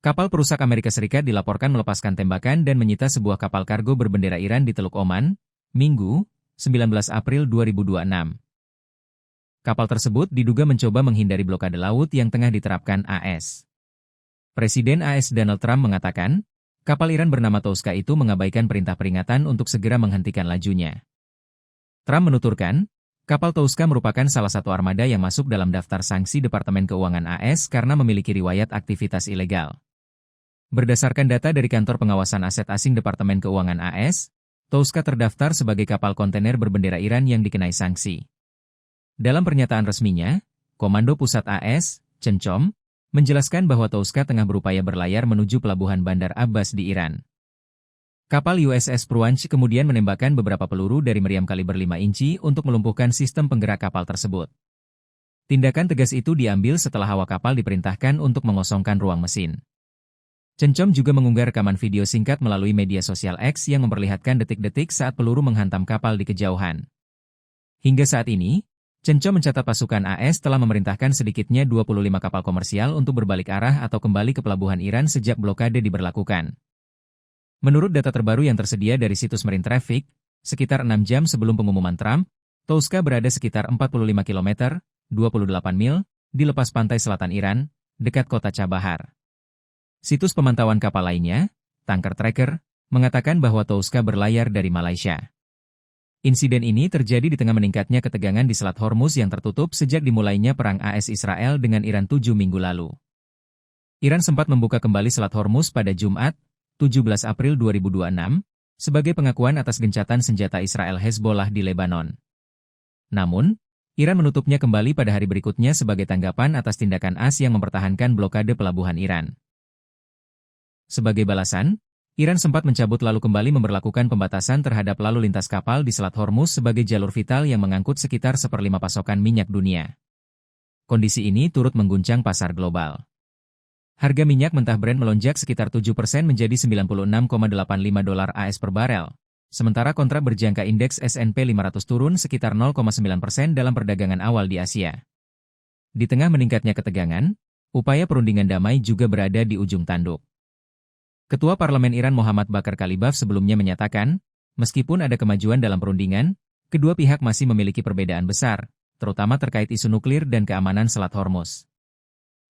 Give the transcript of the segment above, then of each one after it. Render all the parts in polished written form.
Kapal perusak Amerika Serikat dilaporkan melepaskan tembakan dan menyita sebuah kapal kargo berbendera Iran di Teluk Oman, Minggu, 19 April 2026. Kapal tersebut diduga mencoba menghindari blokade laut yang tengah diterapkan AS. Presiden AS Donald Trump mengatakan, kapal Iran bernama Tauska itu mengabaikan perintah peringatan untuk segera menghentikan lajunya. Trump menuturkan, kapal Tauska merupakan salah satu armada yang masuk dalam daftar sanksi Departemen Keuangan AS karena memiliki riwayat aktivitas ilegal. Berdasarkan data dari Kantor Pengawasan Aset Asing Departemen Keuangan AS, Tauska terdaftar sebagai kapal kontainer berbendera Iran yang dikenai sanksi. Dalam pernyataan resminya, Komando Pusat AS, CENTCOM, menjelaskan bahwa Tauska tengah berupaya berlayar menuju pelabuhan Bandar Abbas di Iran. Kapal USS Pruanch kemudian menembakkan beberapa peluru dari meriam kaliber 5 inci untuk melumpuhkan sistem penggerak kapal tersebut. Tindakan tegas itu diambil setelah awak kapal diperintahkan untuk mengosongkan ruang mesin. CENTCOM juga mengunggah rekaman video singkat melalui media sosial X yang memperlihatkan detik-detik saat peluru menghantam kapal di kejauhan. Hingga saat ini, CENTCOM mencatat pasukan AS telah memerintahkan sedikitnya 25 kapal komersial untuk berbalik arah atau kembali ke pelabuhan Iran sejak blokade diberlakukan. Menurut data terbaru yang tersedia dari situs Marine Traffic, sekitar 6 jam sebelum pengumuman Trump, Tauska berada sekitar 45 km, 28 mil, di lepas pantai selatan Iran, dekat kota Chabahar. Situs pemantauan kapal lainnya, Tanker Tracker, mengatakan bahwa Tauska berlayar dari Malaysia. Insiden ini terjadi di tengah meningkatnya ketegangan di Selat Hormuz yang tertutup sejak dimulainya perang AS-Israel dengan Iran 7 minggu lalu. Iran sempat membuka kembali Selat Hormuz pada Jumat, 17 April 2026, sebagai pengakuan atas gencatan senjata Israel Hezbollah di Lebanon. Namun, Iran menutupnya kembali pada hari berikutnya sebagai tanggapan atas tindakan AS yang mempertahankan blokade pelabuhan Iran. Sebagai balasan, Iran sempat mencabut lalu kembali memberlakukan pembatasan terhadap lalu lintas kapal di Selat Hormuz sebagai jalur vital yang mengangkut sekitar 1/5 pasokan minyak dunia. Kondisi ini turut mengguncang pasar global. Harga minyak mentah Brent melonjak sekitar 7% menjadi $96,85 AS per barel, sementara kontrak berjangka indeks S&P 500 turun sekitar 0,9% dalam perdagangan awal di Asia. Di tengah meningkatnya ketegangan, upaya perundingan damai juga berada di ujung tanduk. Ketua Parlemen Iran Muhammad Bakar Kalibaf sebelumnya menyatakan, meskipun ada kemajuan dalam perundingan, kedua pihak masih memiliki perbedaan besar, terutama terkait isu nuklir dan keamanan Selat Hormuz.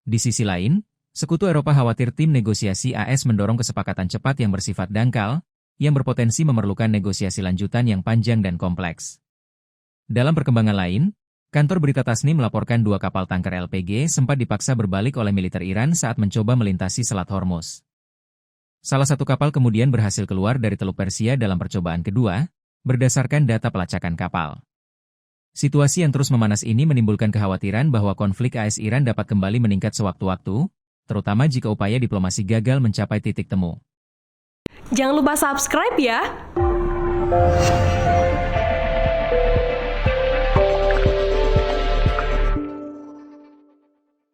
Di sisi lain, Sekutu Eropa khawatir tim negosiasi AS mendorong kesepakatan cepat yang bersifat dangkal, yang berpotensi memerlukan negosiasi lanjutan yang panjang dan kompleks. Dalam perkembangan lain, kantor berita Tasnim melaporkan 2 kapal tanker LPG sempat dipaksa berbalik oleh militer Iran saat mencoba melintasi Selat Hormuz. Salah satu kapal kemudian berhasil keluar dari Teluk Persia dalam percobaan kedua, berdasarkan data pelacakan kapal. Situasi yang terus memanas ini menimbulkan kekhawatiran bahwa konflik AS-Iran dapat kembali meningkat sewaktu-waktu, terutama jika upaya diplomasi gagal mencapai titik temu. Jangan lupa subscribe ya!